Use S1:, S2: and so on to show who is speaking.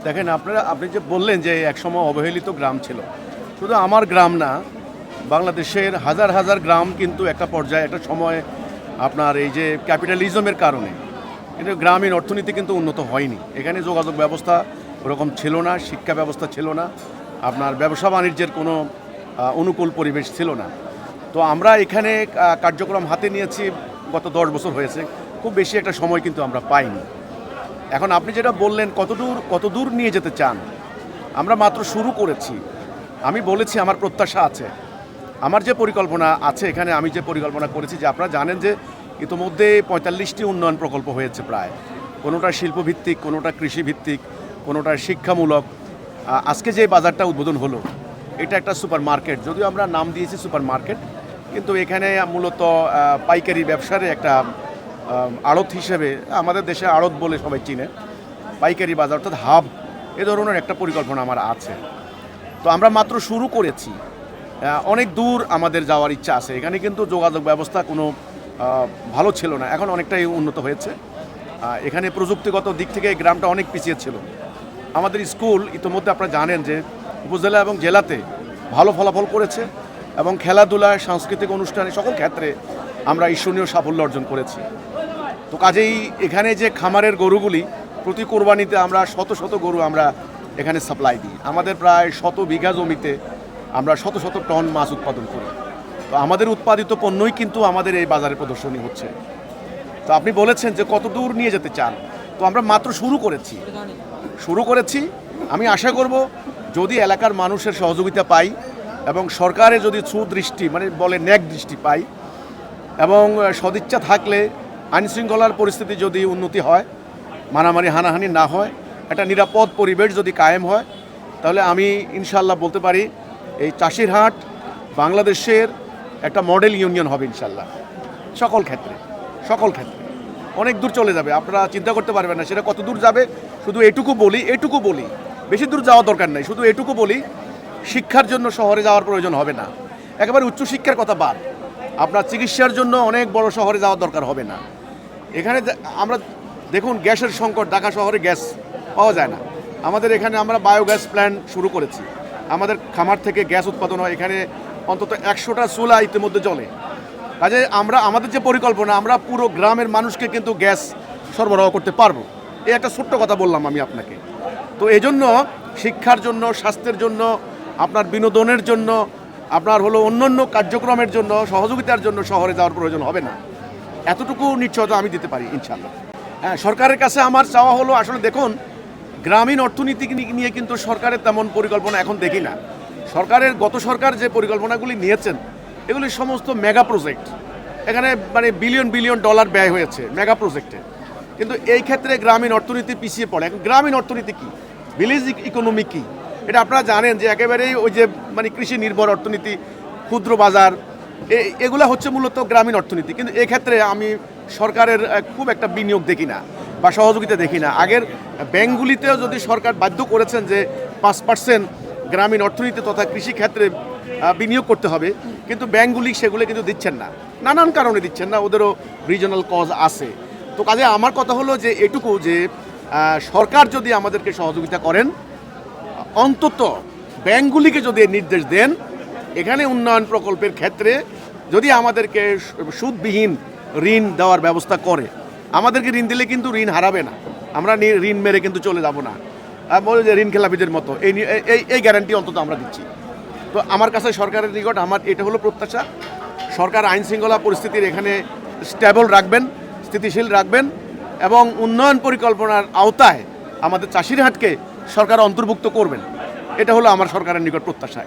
S1: দেখেন আপনি যে বললেন যে একসময় অবহেলিত গ্রাম ছিল, শুধু আমার গ্রাম না, বাংলাদেশের হাজার হাজার গ্রাম কিন্তু একটা পর্যায়ে একটা সময় আপনার এই যে ক্যাপিটালিজমের কারণে কিন্তু গ্রামীণ অর্থনীতি কিন্তু উন্নত হয়নি। এখানে যোগাযোগ ব্যবস্থা ওরকম ছিল না, শিক্ষা ব্যবস্থা ছিল না, আপনার ব্যবসা বাণিজ্যের কোনো অনুকূল পরিবেশ ছিল না। তো আমরা এখানে কার্যক্রম হাতে নিয়েছি গত 10 বছর হয়েছে, খুব বেশি একটা সময় কিন্তু আমরা পাইনি। এখন আপনি যেটা বললেন কত দূর নিয়ে যেতে চান, আমরা মাত্র শুরু করেছি। আমি বলেছি আমার প্রত্যাশা আছে, আমার যে পরিকল্পনা আছে এখানে, আমি যে পরিকল্পনা করেছি, যে আপনারা জানেন যে ইতোমধ্যে 45টি উন্নয়ন প্রকল্প হয়েছে প্রায়, কোনোটা শিল্পভিত্তিক, কোনোটা কৃষিভিত্তিক, কোনোটা শিক্ষামূলক। আজকে যে বাজারটা উদ্বোধন হলো এটা একটা সুপার মার্কেট, যদিও আমরা নাম দিয়েছি সুপার মার্কেট, কিন্তু এখানে মূলত পাইকারি ব্যবসার একটা আড়ত হিসেবে, আমাদের দেশে আড়ত বলে সবাই চিনে, পাইকারি বাজার অর্থাৎ হাব, এ ধরনের একটা পরিকল্পনা আমার আছে। তো আমরা মাত্র শুরু করেছি, অনেক দূর আমাদের যাওয়ার ইচ্ছা আছে। এখানে কিন্তু যোগাযোগ ব্যবস্থা কোনো ভালো ছিল না, এখন অনেকটাই উন্নত হয়েছে। এখানে প্রযুক্তিগত দিক থেকে এই গ্রামটা অনেক পিছিয়ে ছিল। আমাদের স্কুল ইতিমধ্যে আপনারা জানেন যে উপজেলা এবং জেলাতে ভালো ফলাফল করেছে, এবং খেলাধুলায়, সাংস্কৃতিক অনুষ্ঠানে, সকল ক্ষেত্রে আমরা ঈর্ষণীয় সাফল্য অর্জন করেছি। তো কাজেই এখানে যে খামারের গরুগুলি, প্রতি কোরবানিতে আমরা শত শত গরু আমরা এখানে সাপ্লাই দিই। আমাদের প্রায় 100 বিঘা জমিতে আমরা শত শত টন মাছ উৎপাদন করি। তো আমাদের উৎপাদিত পণ্যই কিন্তু আমাদের এই বাজারে প্রদর্শনী হচ্ছে। তো আপনি বলেছেন যে কত দূর নিয়ে যেতে চান, তো আমরা মাত্র শুরু করেছি। আমি আশা করব যদি এলাকার মানুষের সহযোগিতা পাই এবং সরকারের যদি সুদৃষ্টি, মানে বলে ন্যাক দৃষ্টি পাই, এবং সদিচ্ছা থাকলে আইনশৃঙ্খলার পরিস্থিতি যদি উন্নতি হয়, মারামারি হানাহানি না হয়, একটা নিরাপদ পরিবেশ যদি কায়েম হয়, তাহলে আমি ইনশাল্লাহ বলতে পারি এই চাষিরহাট বাংলাদেশের একটা মডেল ইউনিয়ন হবে ইনশাল্লাহ। সকল ক্ষেত্রে অনেক দূর চলে যাবে, আপনারা চিন্তা করতে পারবেন না সেটা কত দূর যাবে। শুধু এটুকু বলি, বেশি দূর যাওয়া দরকার নেই, শুধু এটুকু বলি, শিক্ষার জন্য শহরে যাওয়ার প্রয়োজন হবে না। একেবারে উচ্চশিক্ষার কথা বাদ, আপনার চিকিৎসার জন্য অনেক বড় শহরে যাওয়ার দরকার হবে না। এখানে আমরা দেখুন, গ্যাসের সংকট, ঢাকা শহরে গ্যাস পাওয়া যায় না। আমাদের এখানে আমরা বায়োগ্যাস প্ল্যান্ট শুরু করেছি, আমাদের খামার থেকে গ্যাস উৎপাদন হয়। এখানে অন্তত 100টা চুলা ইতিমধ্যে জ্বলে। কাজে আমাদের যে পরিকল্পনা, আমরা পুরো গ্রামের মানুষকে কিন্তু গ্যাস সরবরাহ করতে পারবো। এই একটা ছোট্ট কথা বললাম আমি আপনাকে। তো এই জন্য শিক্ষার জন্য, স্বাস্থ্যের জন্য, আপনার বিনোদনের জন্য, আপনার হলো অন্যান্য কার্যক্রমের জন্য, সহযোগিতার জন্য শহরে যাওয়ার প্রয়োজন হবে না। এতটুকু নিশ্চয়তা আমি দিতে পারি ইনশাল্লাহ। হ্যাঁ, সরকারের কাছে আমার চাওয়া হলো, আসলে দেখুন, গ্রামীণ অর্থনীতি নিয়ে কিন্তু সরকারের তেমন পরিকল্পনা এখন দেখি না। গত সরকার যে পরিকল্পনাগুলি নিয়েছেন, এগুলি সমস্ত মেগা প্রজেক্ট, এখানে মানে বিলিয়ন ডলার ব্যয় হয়েছে মেগা প্রজেক্টে। কিন্তু এই ক্ষেত্রে গ্রামীণ অর্থনীতি পিছিয়ে পড়ে। এখন গ্রামীণ অর্থনীতি কী, ভিলেজ ইকোনমি কী, এটা আপনারা জানেন যে একেবারেই ওই যে মানে কৃষি নির্ভর অর্থনীতি, ক্ষুদ্র বাজার, এগুলো হচ্ছে মূলত গ্রামীণ অর্থনীতি। কিন্তু এক্ষেত্রে আমি সরকারের খুব একটা বিনিয়োগ দেখি না বা সহযোগিতা দেখি না। আগের ব্যাংকগুলিতেও যদি সরকার বাধ্য করেছেন যে 5% গ্রামীণ অর্থনীতি তথা কৃষি ক্ষেত্রে বিনিয়োগ করতে হবে, কিন্তু ব্যাংকগুলি সেগুলো কিন্তু দিচ্ছেন না, নানান কারণে দিচ্ছেন না, ওদেরও রিজনাল কজ আছে। তো কাজে আমার কথা হলো যে এটুকু, যে সরকার যদি আমাদেরকে সহযোগিতা করেন, অন্তত ব্যাংকগুলিকে যদি নির্দেশ দেন, এখানে উন্নয়ন প্রকল্পের ক্ষেত্রে যদি আমাদেরকে সুদবিহীন ঋণ দেওয়ার ব্যবস্থা করে, আমাদেরকে ঋণ দিলে কিন্তু ঋণ হারাবে না, আমরা ঋণ মেরে কিন্তু চলে যাব না, বলে যে ঋণ খেলাপিদের মতো। এই গ্যারান্টি অন্তত আমরা দিচ্ছি। তো আমার কাছে সরকারের নিকট আমার এটা হলো প্রত্যাশা, সরকার আইন শৃঙ্খলা পরিস্থিতির এখানে স্টেবল রাখবেন, স্থিতিশীল রাখবেন, এবং উন্নয়ন পরিকল্পনার আওতায় আমাদের চাষিরহাটকে সরকার অন্তর্ভুক্ত করবেন। এটা হলো আমার সরকারের নিকট প্রত্যাশা।